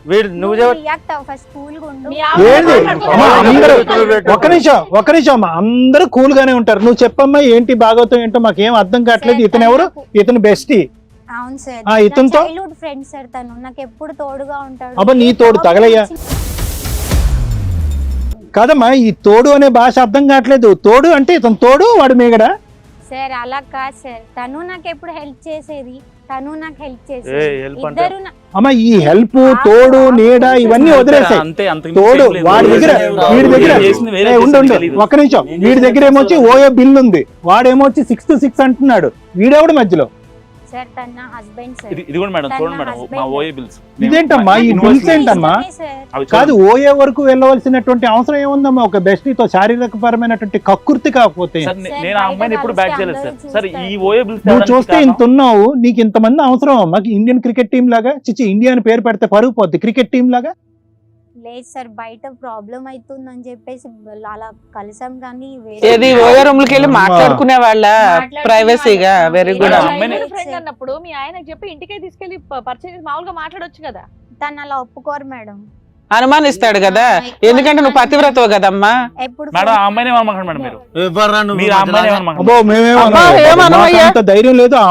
వీడు నువ్వు రియాక్ట్ అవ్వ ఫస్ట్ కూల్ గా ఉండు. ఏంటి అమ్మా, అందరూ ఒక్క నిమిషం అమ్మా, అందరూ కూల్ గానే ఉంటారు. నువ్వు చెప్పమ్మా ఏంటి భాగవతం ఏంటో మాకేం అర్థం కావట్లేదు. ఇతను ఎవరు? ఇతను బెస్టీ. అవును సార్, ఇతనితో చైల్డ్హుడ్ ఫ్రెండ్ సార్. తను నాకు ఎప్పుడు తోడుగా ఉంటాడు. అబ్బా నీ తోడు తగలయ్యా కాదమ్మా, ఈ తోడు అనే భాష అర్థం కావట్లేదు. తోడు అంటే ఇతను తోడు, వాడు మేగడా సార్? అలా కాదు సార్, తను నాకు ఎప్పుడు హెల్ప్ చేసేది, తను నాకు హెల్ప్ చేసేది. ఇద్దరు అమ్మా ఈ హెల్ప్, తోడు, నీడ ఇవన్నీ వదిలేసాయి. తోడు వాడి దగ్గర, వీడి దగ్గర ఒక్క నిమిషం, వీడి దగ్గర ఏమొచ్చి ఓయో బిల్ ఉంది, వాడేమొచ్చి 6 to 6 అంటున్నాడు. వీడెవడు మధ్యలో? సార్ తన హస్బెండ్ సార్. ఇది కూడా మేడం చూడండి మేడం, మా ఓఏ బిల్స్. ఇదేంటమ్మా ఈ బిల్స్ ఏంటమ్మా? కాదు, ఓఏ వరకు వెళ్ళవలసినటువంటి అవసరం ఏముందమ్మా? ఒక బెస్టీతో శారీరక పరమైనటువంటి కక్కుర్తి కాకపోతే నేను ఆ అమ్మాయిని ఎప్పుడు బ్యాక్ చేయలేదు సార్. సరే ఈ ఓఏ బిల్స్ నువ్వు చూస్తే ఇంత ఉన్నావు, నీకు ఇంతమంది అవసరం అమ్మా? ఇండియన్ క్రికెట్ టీం లాగా చిచి, ఇండియా అని పేరు పెడితే పరుగు పోద్ది క్రికెట్ టీం లాగా. లేదు సార్, బయట ప్రాబ్లం అవుతుందని చెప్పేసి అలా కలిసాం. కానీ ఏది ఓయో రూమ్ లకి వెళ్ళి మాట్లాడుకునే వాళ్ళ ప్రైవసీగా. Very good. ఫ్రెండ్ అన్నప్పుడు మీ ఆయనకి చెప్పి ఇంటికే తీసుకెళ్లి పరిచయం చేసి మామూలుగా మాట్లాడొచ్చు కదా. తను అలా ఒప్పుకోరు మేడం. అనుమానిస్తాడు కదా, ఎందుకంటే నువ్వు పతివ్రతవు కదమ్మా. ఎప్పుడు మేడం ఆ అమ్మాయిని ఏమనమాకండి మేడం. మీరు మీరు ఆ అమ్మాయిని ఏమనమాకండి. అబ్బో మేమేమో అంత ధైర్యం లేదు. ఆ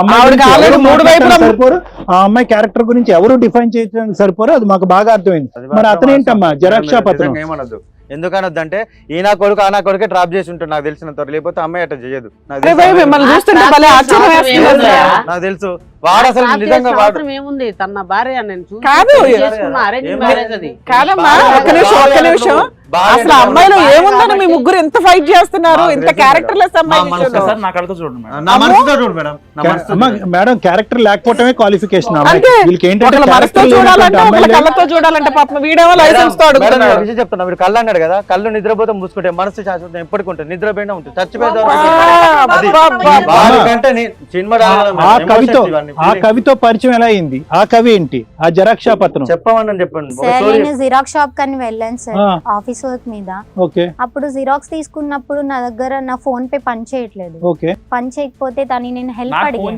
అమ్మాయి క్యారెక్టర్ గురించి ఎవరు డిఫైన్ చేయడానికి సరిపోరు, అది మాకు బాగా అర్థమైంది. మరి అతను ఏంటమ్మా జరాక్ష పత్రం? ఏమనొద్దు. ఎందుకనొద్దంటే ఈయన కొడుకు ఆనా కొడుకే డ్రాప్ చేసి ఉంటాడు నాకు తెలిసినంత, లేకపోతే అమ్మాయి అట్లా చేయదు. నాకు తెలుసు. వాడు అసలు నిజంగా ఏముంది, తన భార్య కాదు కాదమ్మా, ఒక్క నిమిషం. అసలు అమ్మాయిలో ఏముందని మీ ముగ్గురు ఎంత ఫైట్ చేస్తున్నారు? ఇంత క్యారెక్టర్ లెస్ అమ్మాయి. మేడం క్యారెక్టర్ లేకపోవటమే క్వాలిఫికేషన్. కళ్ళతో చూడాలంటే పాపం వీడేమో లైసెన్స్ తో అడుగుతున్నాడు. చెప్తున్నా, వీడు కళ్ళు అన్నాడు కదా, కళ్ళు నిద్రపోతే మూసుకుంటే మనసు శాశ్వతం ఎప్పటికి ఉంటుంది. నిద్రపోయినా ఉంటుంది, చచ్చిపోయేదారు. ఆ కవితో పరిచయం ఎలా అయింది? ఆ కవి ఏంటి? ఆ జరాక్ష పత్రం చెప్పమని చెప్పండి. సార్ నేను జిరాక్స్ షాప్ కని వెళ్ళాను సార్ ఆఫీస్ వర్క్ మీద. అప్పుడు జిరాక్స్ తీసుకున్నప్పుడు నా దగ్గర నా ఫోన్ పే పని చేయట్లేదు. పని చేయకపోతే తను నేను హెల్ప్ అడిగాను.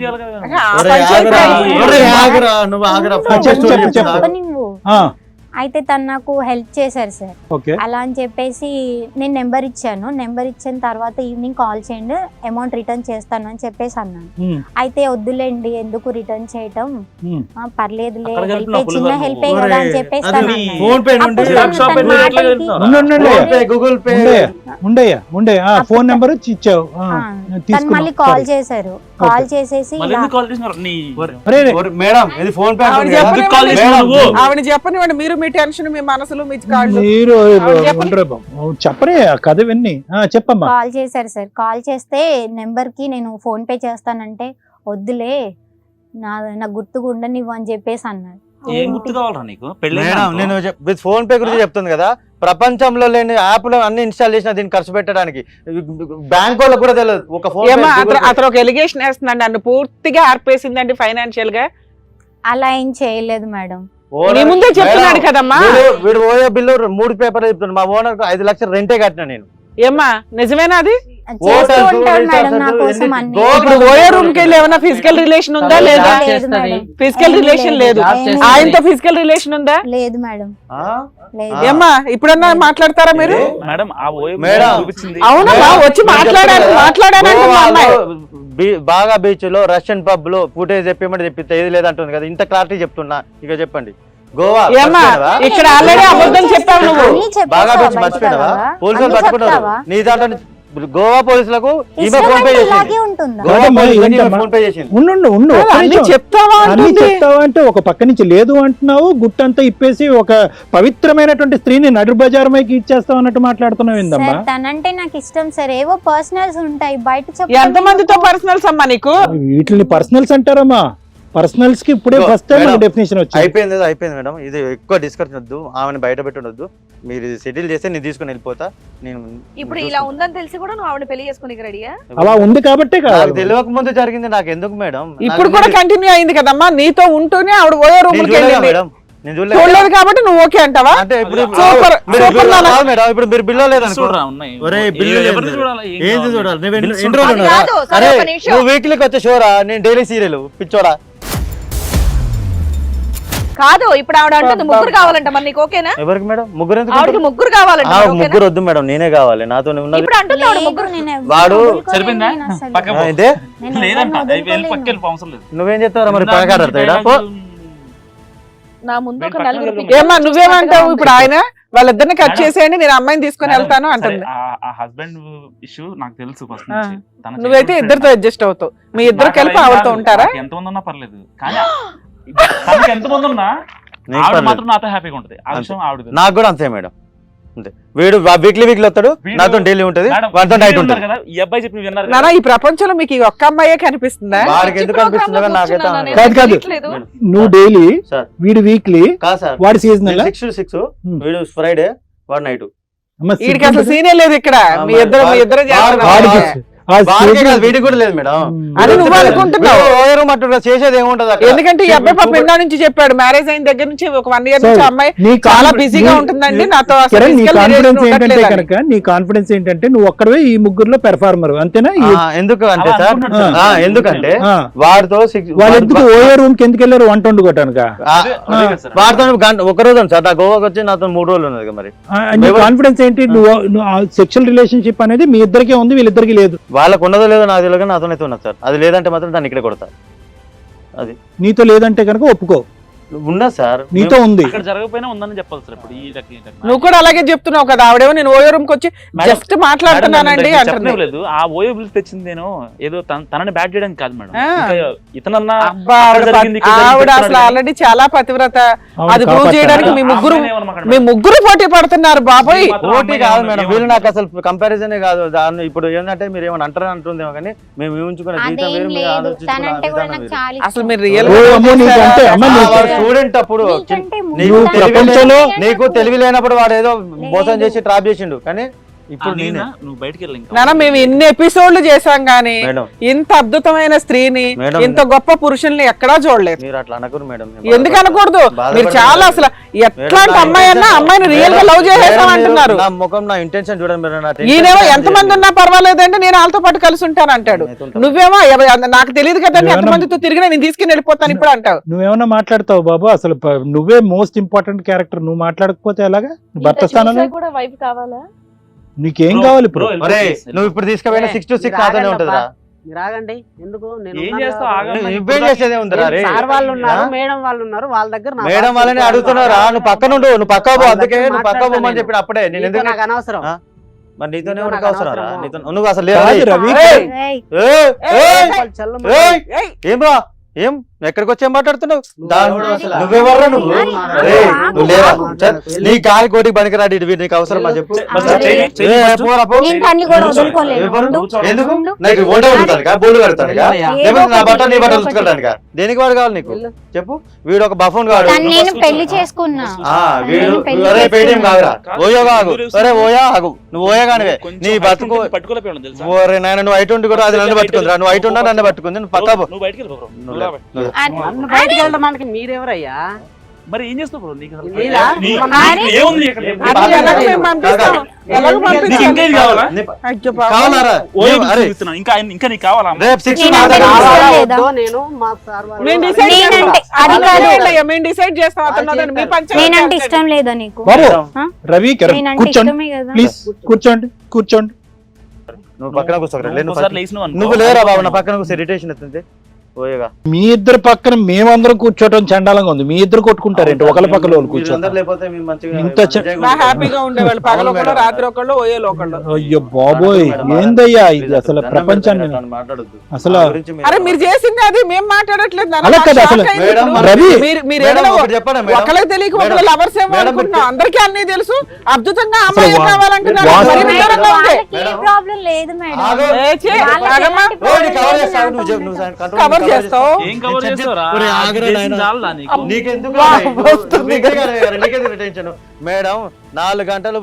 అయితే తను నాకు హెల్ప్ చేశారు సార్. అలా అని చెప్పేసి నేను నెంబర్ ఇచ్చాను. నెంబర్ ఇచ్చిన తర్వాత ఈవినింగ్ కాల్ చేయండి, అమౌంట్ రిటర్న్ చేస్తాను అని చెప్పేసి అన్నాను. అయితే వద్దులేండి, ఎందుకు రిటర్న్ చేయటం, పర్లేదులే, చిన్న హెల్ప్ కదా అని చెప్పేసి ఫోన్ నెంబర్ ఇచ్చావు. మళ్ళీ కాల్ చేశారు. కాల్ చేసేసి ఆవిడ చెప్పనివ్వండి, మీరు మీ టెన్షన్, మీ మనసులు, మీ చెప్పరే కథ విన్ని చెప్పమ్మా. కాల్ చేశారు సార్. కాల్ చేస్తే నెంబర్ కి నేను ఫోన్ పే చేస్తానంటే వద్దులే, నాకు గుర్తుగా ఉండనివ్వు అని చెప్పేసి అన్నాడు. నేను ఫోన్ పే గురించి చెప్తుంది కదా, ప్రపంచంలో లేని యాప్లు అన్ని ఇన్స్టాల్ చేసిన దీన్ని ఖర్చు పెట్టడానికి. బ్యాంక్ వాళ్ళకి కూడా తెలియదు. ఒక ఫోన్ అతను ఒక ఎలిగేషన్ వేస్తున్నాడు, నన్ను పూర్తిగా ఆర్పేసిందండి ఫైనాన్షియల్ గా. అలా ఏం చేయలేదు మేడం. ముందే చెప్తున్నాడు కదమ్మా. వీడు ఓయో బిల్లు 3 పేపర్లు చెప్తున్నాడు. మా ఓనర్ 5 లక్షలు రెంటే కట్టినా నేను. ఏమ్మా నిజమేనా అది? ఇప్పుడు ఓయో రూమ్ కి వెళ్ళి ఏమైనా ఫిజికల్ రిలేషన్ ఉందా లేదా? ఫిజికల్ రిలేషన్ లేదు. ఆయనతో ఫిజికల్ రిలేషన్ ఉందా? లేదు మేడం. ఏమ్మా ఇప్పుడన్నా మాట్లాడతారా మీరు? అవునమ్మా వచ్చి మాట్లాడానంటే బాగా బీచ్ లో రష్యన్ పబ్ లో ఫుటేజ్ చెప్పేమంటే చెప్పితే ఏది లేదంటుంది కదా. ఇంత క్లారిటీ చెప్తున్నా, ఇక చెప్పండి. గోవా ఇక్కడ ఆల్రెడీ అబద్ధం చెప్పావు నువ్వు. బాగా బీచ్ మర్చిపోయినావా? పోలీసులు పట్టుకున్నారు నీ దాంట్లో. గోవా పోలీసులకు చెప్తావా అంటే ఒక పక్క నుంచి లేదు అంటున్నావు, గుట్టంతా ఇప్పేసి ఒక పవిత్రమైనటువంటి స్త్రీని నడు బజార్మైకి ఇచ్చేస్తావు అన్నట్టు మాట్లాడుతున్నావు. ఏందమ్మా తనంటే నాకు ఇష్టం సార్. ఏవో పర్సనల్స్ ఉంటాయి బయట. ఎంత మందితో పర్సనల్స్ అమ్మా నీకు? వీటిని పర్సనల్స్ అంటారమ్మా. పర్సనల్స్ కి ఇప్పుడే ఫస్ట్ టైం డెఫినేషన్ వచ్చింది. అయిపోయింది మేడం, ఇది ఎక్కువ డిస్కషన్ వద్దు, ఆమెను బయట పెట్టొద్దు. మీరు సెటిల్ చేస్తే నేను తీసుకుని వెళ్ళిపోతా. నేను ఇప్పుడు ఇలా ఉందని తెలిసి కూడా నువ్వు ఆవిడ పెళ్లి చేసుకుని రెడీయా? అలా ఉంది కాబట్టి తెలియక ముందు జరిగింది, నాకు ఎందుకు మేడం? ఇప్పుడు కూడా కంటిన్యూ అయింది కదమ్మా. నీతో ఉంటూనే ఆవిడ ఓయో రూమ్ మేడం. చూడలేదు కాబట్టి నువ్వు ఓకే అంటావా? అంటే ఇప్పుడు మీరు బిల్లు లేదనుకో, నువ్వు వీక్లీకి వచ్చే షోరా, నేను డైలీ సీరియల్ పిచ్చోడా. కాదు ఇప్పుడు ఆవిడ అంటుంది ముగ్గురు కావాలంట మరి నీకు ఓకేనా? ఎవరికి మేడం ముగ్గురు ఎందుకు ఆవిడకి ఉంటారు? ముగ్గురు కావాలంట ఆ, మరి ఓకేనా? ముగ్గురు వద్దు మేడం, నేనే కావాలి, నాతో ఉన్నది. ఇప్పుడు అంటుంది ఆవిడ ముగ్గురు. వాడు సరిపోయిందా? పక్క పో. అయితే లేదంట వెళ్ళి పక్క వెళ్ళి అవసరం లేదు. నువ్వేం చెప్తావు మరి? పగకాడతాడా? నా ముందు ఒక నలుగురు ఏమ్మా నువ్వేమంటావు ఇప్పుడు? ఆయన వాళ్ళిద్దరిని కట్ చేసేయండి, నేను అమ్మాయిని తీసుకొని వెళ్తాను అంటుంది. ఆ హస్బెండ్ ఇష్యూ నాకు తెలుసు ఫస్ట్ నుంచి. తన నువ్వైతే childhood ఇద్దరితో friend. అడ్జస్ట్ అవుతావు, మీ ఇద్దరు నాకు కలిపి అలా ఏం ఆవిడతో కాదు. ఉంటారా? నాకు ఎంతమంది ఉన్నా పర్లేదు, కానీ తనకి ఎంతమంది ఉన్నా నీకు ఆవిడ పర్లేదు. మాత్రం నాతో హ్యాపీగా ఉంటది. ఆ విషయం ఆవిడ నాకు కూడా అంతే మేడం, అంతే. వీడు వీక్లీ వస్తాడు, నాతో డైలీ ఉంటది, వాటితో నైట్ ఉంటుంది. కదా ఈ అబ్బాయి చెప్పి విన్నారు నానా ఈ ప్రపంచంలో మీకు ఈ ఒక్క అమ్మాయే కనిపిస్తుందా? వాడికి ఎందుకు అనిపిస్తుందో కానీ నాకైతే కూర్చున్నాను, కాదు, కాదు. తెలియట్లేదు. నువ్వు డైలీ, సార్ వీడు వీక్లీ, కాదు సార్, వాడి సీజనల్. 6 to 6 వీడు ఫ్రైడే, వాడు నైట్. వీడికి అసలు సీనే లేదు ఇక్కడ. మీ ఇద్దరు వీడికి కూడా లేదు మేడం. అని నువ్వు అనుకుంటున్నావు. ఓయరు మట్టుగా చేసేది ఏముంటది అక్కడ? ఎందుకంటే ఈ అబ్బాయి పాప ఇందా నుంచి చెప్పాడు, మ్యారేజ్ అయిన దగ్గర నుంచి ఒక 1 year నుంచి అమ్మాయి చాలా బిజీగా ఉంటుందండి నాతో. అసలు నీ physical కాన్ఫిడెన్స్ relation ఏంటంటే ఉండట్లేదని. కనుక నీ కాన్ఫిడెన్స్ ఏంటంటే నువ్వు ఒక్కడవే ఈ ముగ్గురులో పెర్ఫార్మర్ అంతేనా? ఎందుకు అంటే అలా సార్, అనుకుంటున్నాడు సార్. ఎందుకంటే ఆ. వాడితో వాళ్ళు ఎందుకు ఓయో రూమ్ కి ఎందుకు వెళ్ళారు? వంట వండుకోవటానుక? వాడితో ఒక రోజు సార్, నా గోవాకి వచ్చి నాతో 3 రోజులు ఉన్నది కదా. మరి నీ కాన్ఫిడెన్స్ ఏంటి? నువ్వు సెక్షువల్ రిలేషన్షిప్ అనేది మీ ఇద్దరికే ఉంది, వీళ్ళిద్దరికి లేదు. వాళ్ళకు ఉన్నదో లేదో నాకు తెలియదు, నాతోనైతే ఉన్నది సార్. అది లేదంటే మాత్రం దాన్ని ఇక్కడే కొడతారు. అది నీతో లేదంటే కనుక ఒప్పుకో, ఉన్నది సార్. నీతో ఉంది. అక్కడ జరగకపోయినా ఉందని చెప్పాలి సార్. ఇప్పుడు ఈ నువ్వు కూడా అలాగే చెప్తున్నావు కదా. ఆవిడేమో నేను ఓయో రూమ్ కి వచ్చి జస్ట్ మాట్లాడుతున్నానండి అంటున్నావు. లేదు ఆ ఓయో బిల్స్ తెచ్చింది నేను ఏదో తనని బ్యాట్ చేయడానికి కాదు మేడం. ఆ. ఇంకా ఇతనన్నా అబ్బా అక్కడ జరిగింది, ఇక్కడ జరిగింది ఆవిడ అసలు చెప్తున్నాడు. ఆల్రెడీ చాలా పతివ్రత. అవును, అది ప్రూవ్ కాపాడతాను. చేయడానికి మీ ఆ ముగ్గురు అమ్మాయిని ఏమనమాకండి మీ మేడం. ముగ్గురు పోటీ పడుతున్నారు బాబోయ్. పోటీ కాదు మేడం, వీళ్ళు నాకు అసలు కంపారిజనే కాదు. దాన్ని ఇప్పుడు ఏంటంటే మీరు ఏమైనా అంటారని అంటుందేమో కానీ మేము ఊహించుకున్న జీవితం అదేం వేరు, మీరు లేదు, ఆలోచించుకున్న తనంటే కూడా విధానం నాకు వేరు. చాలా అసలు ఇష్టం. మీరు రియల్ ఓ అమ్మో, నీకు అంటే అమ్మ వాడు నీకు స్టూడెంట్ అప్పుడు నీకంటే నీకు ముందు తెలివి ప్రపంచంలో లేదు, నీకు తెలివి లేనప్పుడు వాడు ఏదో మోసం చేసి ట్రాప్ చేసిండు. కానీ ఇప్పుడు నేనే నేనా? నువ్వు బయటికి వెళ్ళి ఇంకా నాన్న మేము ఇన్ని ఎపిసోడ్లు చేసాం గానీ మేడం, ఇంత అద్భుతమైన స్త్రీని, మేడం. ఇంత గొప్ప పురుషుల్ని ఎక్కడా చూడలేదు. మీరు అట్లా అనకూడదు మేడం. ఎందుకు అనకూడదు? బాధపడదు మీరు చాలా అసలు ఎట్లాంటి అమ్మాయి అన్నా అమ్మాయిని రియల్ గా లవ్ చేసేసాం అంటున్నారు. నా ముఖం, నా ఇంటెన్షన్ చూడండి మేడం. నా ఈయనేమో ఎంతమంది ఉన్నా పర్వాలేదంటే నేను వాళ్ళతో పాటు కలిసి ఉంటాను అంటాడు. నువ్వేమో నాకు తెలియదు కదండి ఎంతమందితో తిరిగినా నేను తీసుకుని వెళ్ళిపోతాను ఇప్పుడు అంటావు. నువ్వేమన్నా మాట్లాడతావు బాబు? అసలు నువ్వే మోస్ట్ ఇంపార్టెంట్ క్యారెక్టర్. నువ్వు మాట్లాడకపోతే ఎలాగా? భర్త స్థానంలో కూడా వైఫ్ కావాలా? నీకేం కావాలి ఇప్పుడు? నువ్వు ఇప్పుడు తీసుకుపోయిన 6 to 6 నాతోనే ఉంటుందిరా. మీరు ఆగండి, ఎందుకు? నేను ఏం ఉన్నాను చేస్తావు? కదా. ఆగండి. నువ్వేం చేసేదే ఉందిరా రే. సార్ వాళ్ళు ఉన్నారు, మేడం వాళ్ళు ఉన్నారు, వాళ్ళ దగ్గర నా మేడం బాధ్యత వాళ్ళని ఉంది. అడుగుతున్నారా? నువ్వు పక్కన ఉండు, నువ్వు పక్క పో. వాళ్ళ అందుకే దగ్గర నువ్వు పక్క పోమని మాట్లాడతాను చెప్పిన అప్పుడే నేను నీతో ఎందుకు నాకు అనవసరం. ఆ? మరి నీతోనే నీతో ఉనికి నాకు అవసరం రా. అనవసరం. నీతో నువ్వు అసలు లేరా? కాదు రవి, ఏయ్, ఏయ్, ఏయ్, ఏయ్, వాళ్ళు చెల్లమ్మ. ఏయ్, ఏం రా? ఏం ఎక్కడికి వచ్చి ఏం మాట్లాడుతున్నావు? నువ్వెవర్రా నువ్వు? అరే, ఏయ్, ఆగు, నువ్వు లేరా? ఆగు. చల్, నీ కాలి కోటికి పనికిరాడు ఇటు నీకు అవసరం అని చెప్పు. ఏ, పోరా, పో. నేను తన్ని కూడా వదులుకోలేదు. ఎవరు? ఉండు. ఎందుకు? ఉండు. నాకు వంట వండుతానుగా, బోల్డ్ కడతానుగా, లేకపోతే నా బట్ట నీ బట్ట ఉతుకుంటానుగా. దేనికి వాడు కావాలి నీకు? చెప్పు. వీడు ఒక బఫోన్ కాడు. తను నేను పెళ్లి చేసుకున్నా. వీడు నేను పెళ్లి ఒరే పేటీఎం చేసుకున్నా. కాదురా. ఓయో కాగు. ఒరే ఓయా ఆగు. నువ్వు ఓయా కానివే. నీ బతుకు పట్టుకోలేకపోయాను తెలుసా? ఓరే నాయన, నువ్వు ఐటు ఉండి కూడా అది నన్ను పట్టుకుందిరా. నువ్వు ఐటు ఉన్నా నన్ను పట్టుకుంది. నువ్వు పక్కా పో. నువ్వు బయటికి వెళ్ళి బ్రో. నువ్వు లే. నువ్వు లే. నన్ను బయటికి వెళ్ళడానికి మీరెవరయ్యా? మరి ఏం చేస్తావు బ్రో? నీకు అసలు నీలా? నీకు ఏముంది ఇక్కడ? అది ఎలాగో మేము పంపిస్తాం. ఎలాగో నీకు పంపిస్తాం. ఇంకా ఏది కావాలా? నీ- అయ్యో బాబోయ్. కావాలారా? ఓయో అరే చూపిస్తున్నా. ఇంకా నీకు కావాలా? రేపు 6 నేను నా అంటే దగ్గర ఇష్టం రా. లేదా? వద్దో నేను మా సార్ వాళ్ళు- మేము డిసైడ్ నేనంటే చేస్తాం. అది అలా కాదు. లేదయ్యా, మేము డిసైడ్ చేస్తాం. అతను అతను మీ పంచాయతీ నేనంటే ఇష్టం లేదా నీకు? బాబు ఆ? రవి నేనంటే కూర్చోండి ఇష్టమే కదా. ప్లీజ్, కూర్చోండి కూర్చోండి. నువ్వు పక్కన కూర్చోకరా. లే, నువ్వు ఒకసారి పక్కన. లేచినావు అనుకో. నువ్వు లేరా బాబు, నా పక్కన కూర్చో. ఇరిటేషన్ అవుతుంది. ఓయేగా. మీ ఇద్దరు పక్కన మేమందరం కూర్చోవటం చండాలంగా ఉంది. మీ ఇద్దరు కొట్టుకుంటారేంటి ఒకళ్ళ పక్కన వాళ్ళు కూర్చో? అందరు లేకపోతే మీరు మంచిగా ఇంత మంచిగా నా హ్యాపీగా ఉండేవాళ్ళు. పగల ఒకళ్ళు, మేడం. రాత్రి ఒకళ్ళు, ఓయేలు ఒకళ్ళు. అయ్యో బాబోయ్, ఏందయ్యా ఇది అసలు ప్రపంచాన్ని మాట్లాడొద్దు. అసలు నా గురించి అరే మీరు చేసింది అది మేము మాట్లాడట్లేదు నాన్న. అలా నాకు కాదు షాక్ అసలు. అయింది మేడం, ఇప్పుడు. రవి. మీరు మేడం, ఏదైనా ఒకటి చెప్పనా మేడం? ఒకళ్ళకి తెలియక ఒకళ్ళు మేడం, లవర్స్ ఏమో మేడం, అనుకుంటున్నాం. అందరికీ అన్ని తెలుసు. అద్భుతంగా అసలు అమ్మాయి కావాలంటున్నారు. వాస్తవం- మరి విచారంగా ఉంది. వాళ్ళకి ఏ ప్రాబ్లం లేదు మేడం. ఆగు. ఏ చే, వాళ్ళకి ఆగమ్మా. ఎలాంటి ఓ, నీ ప్రాబ్లం కవర్ లేదు చేస్తావు. నాతో నువ్వు ఉండగా. కంట్రోల్ కవర్ చేస్తావు. ఏం కవర్ చేస్తావురా? ఒరే, ఆగురా చేసింది నాయనా. చాలురా నీకు. నీకెందుకు వా, రా? వస్తుంది నీకెందుకు టెన్షన్? మేడం 4 గంటలు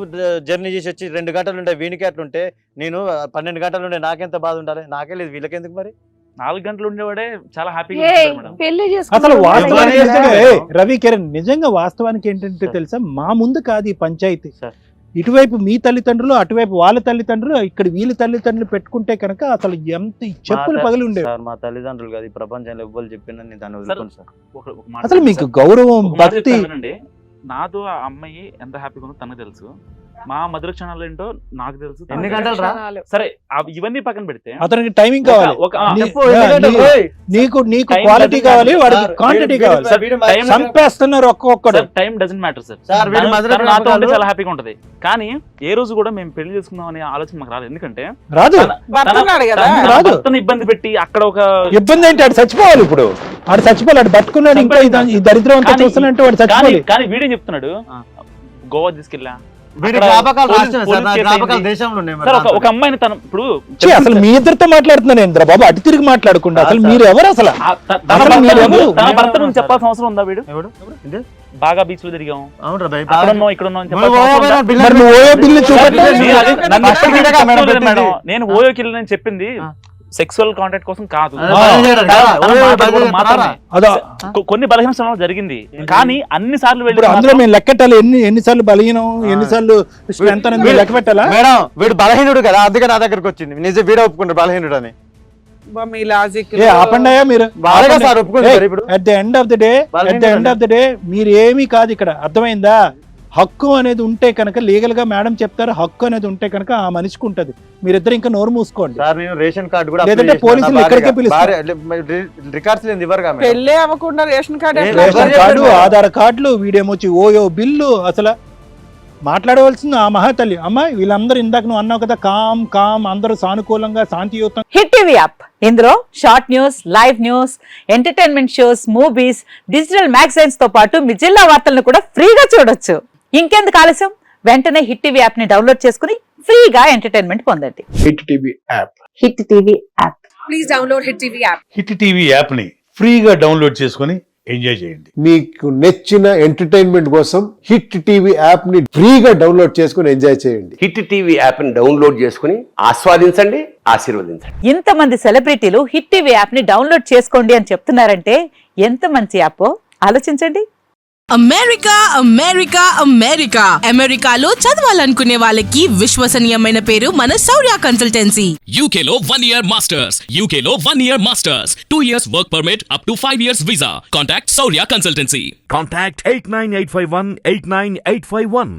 జర్నీ చేసి వచ్చి 2 గంటలు ఉండే వీనికి అట్లుంటే నేను 12 గంటలు ఉండే నాకెంత బాధ ఉండాలి? నాకే లేదు, వీళ్ళకెందుకు మరి? 4 గంటలు ఉండేవాడే చాలా హ్యాపీగా ఏయ్, ఉంటాడు మేడం. పెళ్లి అసలు చేసుకున్నాడు. వాస్తవానికి ఎవరు నిజంగా, చేస్తారు? రవి కిరణ్ నిజంగా వాస్తవానికి ఏంటంటే తెలుసా, మా ముందు కాదు ఈ పంచాయతీ. సార్. ఇటువైపు మీ తల్లిదండ్రులు, అటువైపు వాళ్ళ తల్లిదండ్రులు, ఇక్కడ వీళ్ళ తల్లిదండ్రులు పెట్టుకుంటే కనుక అసలు ఎంత చెప్పులు పగిలి ఉండేవి. సార్ మా తల్లిదండ్రులు కాదు ఈ ప్రపంచంలో ఎవ్వరు చెప్పినా నేను దాన్ని వదులుకోను సార్. ఒక మాట అసలు మీకు సార్. గౌరవం, ఒక మాట భక్తి. చెప్తానండి. నాతో ఆ అమ్మాయి ఎంత హ్యాపీగా ఉందో తనకు తెలుసు, మా మధుర క్షణాలు ఏంటో నాకు తెలుసు. తనకు ఎన్ని తెలుసు. గంటలు రా? సరే ఇవన్నీ పక్కన పెడితే అతనికి టైమింగ్ కావాలి, చెప్పు, ఎన్ని గంటలు? ఓయ్! నీకు Time క్వాలిటీ doesn't కావాలి, matter. వాడికి సార్, క్వాంటిటీ వీడు- కావాలి. వీడు- వీడు Time- చంపేస్తున్నారు ఒక్కొక్కడు. Time doesn't matter sir. Sir వీడు మధుర తను నాతో ఉంటే జ్ఞాపకాలు- చాలా హ్యాపీగా ఉంటది. కానీ ఏ రోజు కూడా మేము పెళ్లి చేసుకుందాం అనే ఆలోచన మాకు రాదు. ఎందుకంటే రాదు, భర్త ఉన్నాడు కదా. తన రాదు. భర్తను ఇబ్బంది పెట్టి అక్కడ ఒక ఇబ్బంది ఏంటి? ఆడు చచ్చిపోవాలి ఇప్పుడు. ఆడు చచ్చిపోవాలి, ఆడు బతుకున్నాడు, ఇంకా ఈ దరిద్రం అంతా కానీ- చూస్తున్నట్టు వాడు చచ్చిపోవాలి. కానీ వీడే చెప్తున్నాడు గోవా తీసుకెళ్ళా వీడి అక్కడ జ్ఞాపకాలు పోలీస్- రాస్తున్నాయి సార్, పోలీస్ నా కేసు జ్ఞాపకాలు అయింది. దేశంలో ఉన్నాయి మరి సార్ దాంట్లో. ఒక అమ్మాయిని తను ఇప్పుడు ఛీ, అసలు మీ ఇద్దరితో మాట్లాడుతున్నాను ఇంద్ర బాబు, అటు తిరిగి మాట్లాడకుండా. అసలు మీరు ఎవరు అసలు? అసలు మీరు ఎవరు? తన భర్త నుంచి చెప్పాల్సిన అవసరం ఉందా? వీడు ఎవడు? ఏంటి? బాగా బీచ్ లో తిరిగాం, అవునురా భయ్, అక్కడ ఉన్నాం ఇక్కడ ఉన్నాం అని నువ్వు చెప్పాల్సిన అవసరం ఓయో ఉందా? బిల్లు- మరి నువ్వు ఓయో బిల్లు చూపెట్టు. నేను అది- నన్ను ఫస్ట్ ఎప్పటికీ వీడియోగా మేడం చెప్తూనే పెట్టింది. మేడం, నేను ఓయోకి వెళ్ళినని చెప్పింది సెక్సువల్ కాంటాక్ట్ కోసం కాదు. అది బాగా చేయడం కదా. తన ఓయో మాటలు కూడా బాగా మాత్రమే. అదో కొన్ని బలహీన స్థలంలో జరిగింది, కానీ అన్ని సార్లు వెళ్ళి ఇప్పుడు అందులో మేము లెక్కెట్టాలి, ఎన్నిసార్లు బలహీనం, ఎన్నిసార్లు స్ట్రెంత్ అనేది మేము లెక్క పెట్టాలా? మేడం వీడు బలహీనుడు కదా, అందుకే నా దగ్గరకు వచ్చింది. నిజం వీడే ఒప్పుకుంటాడు బలహీనుడు అని. బా, మీ లాజిక్ ఏ ఆపండాయా మీరు? బాగా సార్ ఒప్పుకుంటారు ఇప్పుడు. At the end of the day, మీరు ఏమీ కాదు ఇక్కడ, అర్థమైందా? హక్కు అనేది ఉంటే కనుక, లీగల్ గా మేడం చెప్తారు, హక్కు అనేది ఉంటే కనుక ఆ మనిషికి ఉంటది. మీరిద్దరు ఇంకా నోరు మూసుకోండి. సార్ నేను రేషన్ కార్డు కూడా లేదంటే పోలీసులు ఇక్కడికే పిలుస్తారు. రికార్డ్స్ లేదు ఇవ్వరుగా మేడం. పెళ్ళే అవ్వకుండా రేషన్ కార్డు ఎట్లా రేషన్ రేషన్ వస్తుంది? కార్డు, ఆధార్ కార్డులు, వీడేమొచ్చి ఓయో బిల్లు. అసలు మాట్లాడవలసింది ఆ మహాతల్లి. అమ్మ వీళ్ళందరూ ఇందాక నువ్వు అన్నావు కదా, కామ్ అందరూ సానుకూలంగా శాంతియుతం. హిట్ టీవీ యాప్ ఇందులో short news, live news, entertainment shows, movies, digital magazines తో పాటు మీ జిల్లా వార్తలను కూడా ఫ్రీగా చూడొచ్చు. ఇంకెందుకు ఆలస్యం, వెంటనే హిట్ టీవీ యాప్ ని డౌన్లోడ్ చేసుకుని ఫ్రీగా ఎంటర్టైన్మెంట్ పొందండి. Hit TV app. Hit TV app. Hit TV యాప్ని ఫ్రీగా డౌన్లోడ్ చేసుకొని ఎంజాయ్ చేయండి. మీకు నచ్చిన ఎంటర్టైన్మెంట్ కోసం హిట్ టీవీ యాప్ ని ఫ్రీగా డౌన్లోడ్ చేసుకుని ఎంజాయ్ చేయండి. హిట్ టీవీ యాప్ ని డౌన్లోడ్ చేసుకుని ఆస్వాదించండి, ఆశీర్వదించండి. ఇంతమంది సెలబ్రిటీలు హిట్ టీవీ యాప్ ని డౌన్లోడ్ చేసుకోండి అని చెప్తున్నారంటే ఎంత మంచి యాప్ ఆలోచించండి. అమెరికా అమెరికా అమెరికా అమెరికాలో చదవాలనుకునే వాళ్ళకి విశ్వసనీయమైన పేరు మన శౌర్య కన్సల్టెన్సీ. UKలో 1 year masters, UKలో 1 year masters, 2 years work permit up to 5 years visa. Contact Saurya Consultancy. Contact 89851 89851.